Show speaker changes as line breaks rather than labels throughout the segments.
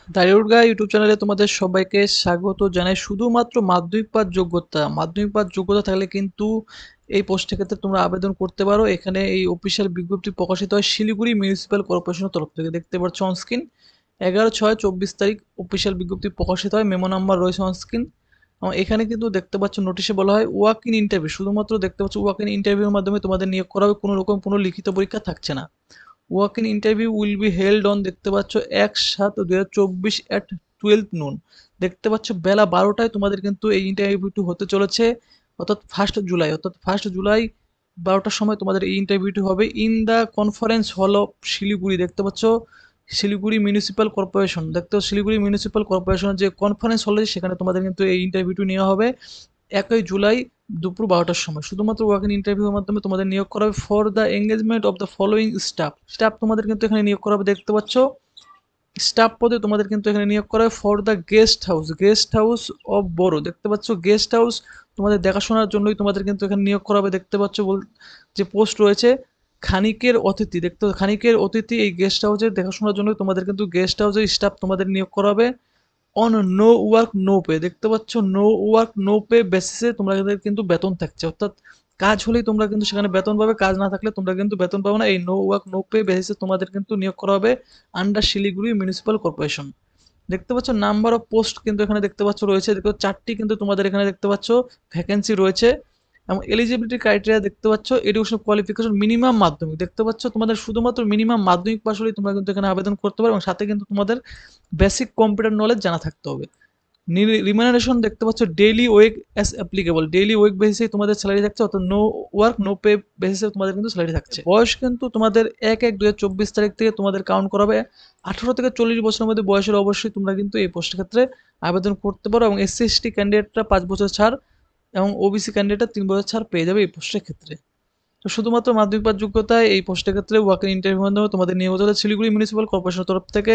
দাড়িউড গাই YouTube চ্যানেলে তোমাদের সবাইকে স্বাগত জানাই। শুধুমাত্র মাধ্যমিক পাস যোগ্যতা থাকলে কিন্তু এই পোস্টের ক্ষেত্রে তোমরা আবেদন করতে পারো। এখানে এই অফিসিয়াল বিজ্ঞপ্তি প্রকাশিত হয় শিলিগুড়ি মিউনিসিপ্যাল কর্পোরেশনের তরফ থেকে, দেখতে পাচ্ছ অনস্ক্রিন। 11/6/24 অফিসিয়াল বিজ্ঞপ্তি প্রকাশিত হয়, মেমো নাম্বার রয়েছে অনস্ক্রিন। এবং এখানে কিন্তু দেখতে পাচ্ছ নোটিশে বলা হয় ওয়াক ইন ইন্টারভিউ, শুধুমাত্র দেখতে পাচ্ছ ওয়াক ইন ইন্টারভিউর মাধ্যমে তোমাদের নিয়োগ করা হবে, কোনো রকম কোনো লিখিত পরীক্ষা থাকছে না। Walk in interview will be held on, দেখতে পাচ্ছ 1/7/2024 অ্যাট 12 নুন। দেখতে পাচ্ছ বেলা 12টায় তোমাদের কিন্তু এই ইন্টারভিউটি হতে চলেছে, অর্থাৎ 1 জুলাই, 12টার সময় তোমাদের এই ইন্টারভিউটি হবে in the conference hall of Siliguri. দেখতে পাচ্ছ শিলিগুড়ি মিউনিসিপ্যাল কর্পোরেশন, দেখতে পাচ্ছ শিলিগুড়ি মিউনিসিপ্যাল কর্পোরেশনের যে কনফারেন্স হল সেখানে তোমাদের কিন্তু এই ইন্টারভিউটি নেওয়া হবে 1 জুলাই দুপুর 12টার সময়। শুধুমাত্র ওয়াক ইন ইন্টারভিউর মাধ্যমে তোমাদের নিয়োগ করা হবে for the engagement of the following staff তোমাদের কিন্তু এখানে নিয়োগ করা হবে। দেখতে পাচ্ছ স্টাফ পদে তোমাদের কিন্তু এখানে নিয়োগ করা হয় for the guest house of বড়ো। দেখতে পাচ্ছ গেস্ট হাউস তোমাদের দেখাশোনার জন্যই তোমাদের কিন্তু এখানে নিয়োগ করা হবে। দেখতে পাচ্ছ যে পোস্ট রয়েছে খানিকের অতিথি, দেখতে খানিকের অতিথি, এই গেস্ট হাউসের দেখাশোনার জন্য তোমাদের কিন্তু গেস্ট হাউসের স্টাফ তোমাদের নিয়োগ করা হবে on no work no pay. দেখতে পাচ্ছ নো ওয়ার্ক নো পে বেসিসে তোমাদের কিন্তু বেতন থাকছে, অর্থাৎ কাজ হলেই তোমরা কিন্তু সেখানে বেতন পাবে, কাজ না থাকলে তোমরা কিন্তু বেতন পাবে না। এই নো ওয়ার্ক নো পে বেসিসে তোমাদের কিন্তু নিয়োগ করা হবে আন্ডার শিলিগুড়ি মিউনিসিপ্যাল কর্পোরেশন। দেখতে পাচ্ছ নাম্বার অফ পোস্ট কিন্তু এখানে দেখতে পাচ্ছ রয়েছে, দেখো 4টি কিন্তু তোমাদের এখানে দেখতে পাচ্ছ ভ্যাকেন্সি রয়েছে। এবং এলিজিবিলিটি ক্রাইটেরিয়া দেখতে পাচ্ছ এডুকেশন কোয়ালিফিকেশন মিনিমাম মাধ্যমিক। দেখতে পাচ্ছ তোমাদের শুধুমাত্র মিনিমাম মাধ্যমিক পাশ হলেই তোমরা কিন্তু এখানে আবেদন করতে পারো, এবং সাথে কিন্তু তোমাদের বেসিক কম্পিউটার নলেজ জানা থাকতে হবে। রিমানারেশন দেখতে পাচ্ছ ডেইলি ওয়েক অ্যাজ অ্যাপ্লিকেবল, ডেইলি ওয়েক বেসিসে তোমাদের স্যালারি থাকছে, অর্থাৎ নো ওয়ার্ক নো পে বেসিসে তোমাদের কিন্তু স্যালারি থাকছে। বয়স কিন্তু তোমাদের 1/1/2024 থেকে তোমাদের কাউন্ট করা হবে। 18 থেকে 40 বছরের মধ্যে বয়সের অবশ্যই তোমরা কিন্তু এই পোস্টের ক্ষেত্রে আবেদন করতে পারো, এবং SC/ST ক্যান্ডিডেটরা 5 বছর ছাড় এবং OBC ক্যান্ডিডেটরা 3 বছর ছাড় পেয়ে যাবে এই পোস্টের ক্ষেত্রে। তো শুধুমাত্র মাধ্যমিক পাস যোগ্যতায় এই পোস্টের ক্ষেত্রে ওয়াক ইন ইন্টারভিউর মাধ্যমে তোমাদের নিয়োগ হতে হবে শিলিগুড়ি মিউনিসিপ্যাল কর্পোরেশনের তরফ থেকে।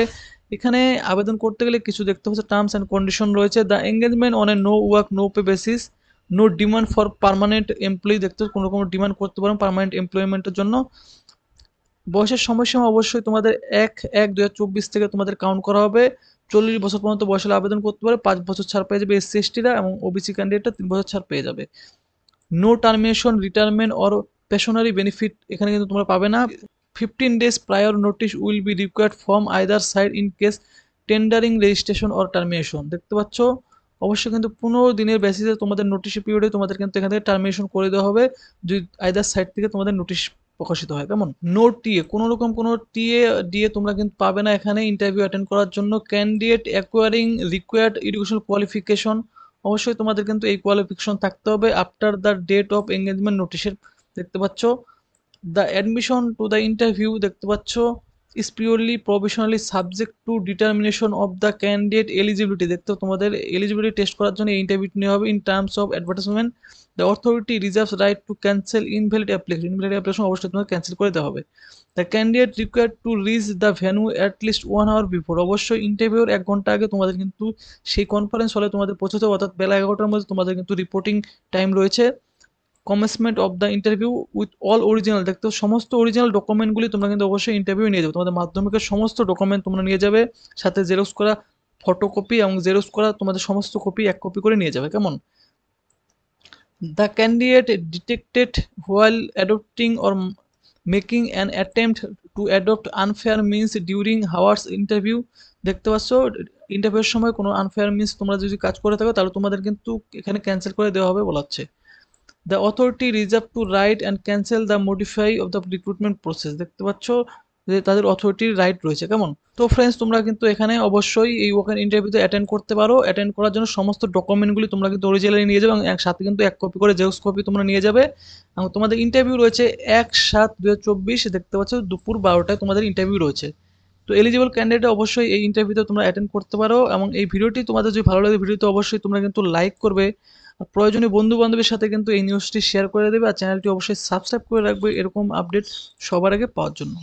এখানে আবেদন করতে গেলে কিছু দেখতে পাচ্ছ টার্মস অ্যান্ড কন্ডিশন রয়েছে। The engagement on a no work no pay basis, no demand for permanent employee. দেখতে কোনো কোনো ডিমান্ড করতে পারেন পার্মানেন্ট এমপ্লয়মেন্টের জন্য। বয়সের সময়সীমা অবশ্যই তোমাদের 1/1/2024 থেকে তোমাদের কাউন্ট করা হবে। 40 বছর পর্যন্ত বয়স হলে আবেদন করতে পারে, 5 বছর ছাড় পেয়ে যাবে SC/STরা, এবং OBC ক্যান্ডিডেটরা 3 বছর ছাড় পেয়ে যাবে। No termination retirement or pensionary benefit এখানে কিন্তু তোমরা পাবে না। 15 days prior notice will be required from either side in case tendering registration or termination. দেখতে পাচ্ছ অবশ্যই কিন্তু 15 দিনের বেসিসে তোমাদের নোটিশ পিরিয়ডে তোমাদের কিন্তু এখান থেকে টার্মিনেশন করে দেওয়া হবে যদি আইদার সাইড থেকে তোমাদের নোটিশ প্রকাশিত হয়। কেমন? নো টিএ, কোনো রকম কোনো টিএ ডিএ তোমরা কিন্তু পাবে না এখানে ইন্টারভিউ অ্যাটেন্ড করার জন্য। Candidate acquiring required educational qualification, অবশ্যই তোমাদের কিন্তু এই কোয়ালিফিকেশন থাকতে হবে after the date of engagement নোটিশের। দেখতে পাচ্ছ the admission to the interview, দেখতে পাচ্ছ is purely professionally subject to determination of the candidate eligibility. দেখতে তোমাদের এলিজিবিলিটি টেস্ট করার জন্য এই ইন্টারভিউটি নেওয়া হবে। In terms of advertisement the authority reserves right two cancel invalid application, invalid application অবশ্যই তোমাকে ক্যান্সেল করে দেওয়া হবে। The candidate required to reach the venue at least 1 hour before, অবশ্যই ইন্টারভিউর 1 ঘন্টা আগে তোমাদের কিন্তু সেই কনফারেন্স হলে তোমাদের পৌঁছতে হবে, অর্থাৎ বেলা 11টার মধ্যে তোমাদের কিন্তু রিপোর্টিং টাইম রয়েছে। Commencement of the interview with all original, দেখতে সমস্ত অরিজিনাল ডকুমেন্টগুলি তোমরা কিন্তু অবশ্যই ইন্টারভিউ নিয়ে যাবে। তোমাদের মাধ্যমিকের সমস্ত ডকুমেন্ট তোমরা নিয়ে যাবে, সাথে জেরক্স করা ফটোকপি এবং জেরক্স করা তোমাদের সমস্ত কপি 1 কপি করে নিয়ে যাবে। কেমন? The candidate detected while adopting or making an attempt to adopt unfair means during hours interview. দেখতে পাচ্ছ ইন্টারভিউর সময় কোনো আনফেয়ার মিনস তোমরা যদি কাজ করে থাকো তাহলে তোমাদের কিন্তু এখানে ক্যান্সেল করে দেওয়া হবে বলা হচ্ছে। The authority reserve to right and cancel the modify of the recruitment process. দেখতে পাচ্ছ যে তাদের অথরিটির রাইট রয়েছে। কেমন? তো ফ্রেন্ডস তোমরা কিন্তু এখানে অবশ্যই এই ওখানে ইন্টারভিউতে অ্যাটেন্ড করতে পারো। অ্যাটেন্ড করার জন্য সমস্ত ডকুমেন্টগুলি তোমরা কিন্তু অরিজিনালি নিয়ে যাবে, এবং একসাথে কিন্তু 1 কপি করে জেরক্স কপি তোমরা নিয়ে যাবে। এবং তোমাদের ইন্টারভিউ রয়েছে 1/7/2024, দেখতে পাচ্ছ দুপুর 12টায় তোমাদের ইন্টারভিউ রয়েছে। তো এলিজিবল ক্যান্ডিডেট অবশ্যই এই ইন্টারভিউতে তোমরা অ্যাটেন্ড করতে পারো। এবং এই ভিডিওটি তোমাদের যদি ভালো লাগে ভিডিওতে অবশ্যই তোমরা কিন্তু লাইক করবে, আর প্রয়োজনীয় বন্ধু বান্ধবের সাথে কিন্তু এই নিউজটি শেয়ার করে দেবে, আর চ্যানেলটি অবশ্যই সাবস্ক্রাইব করে রাখবে এরকম আপডেট সবার আগে পাওয়ার জন্য।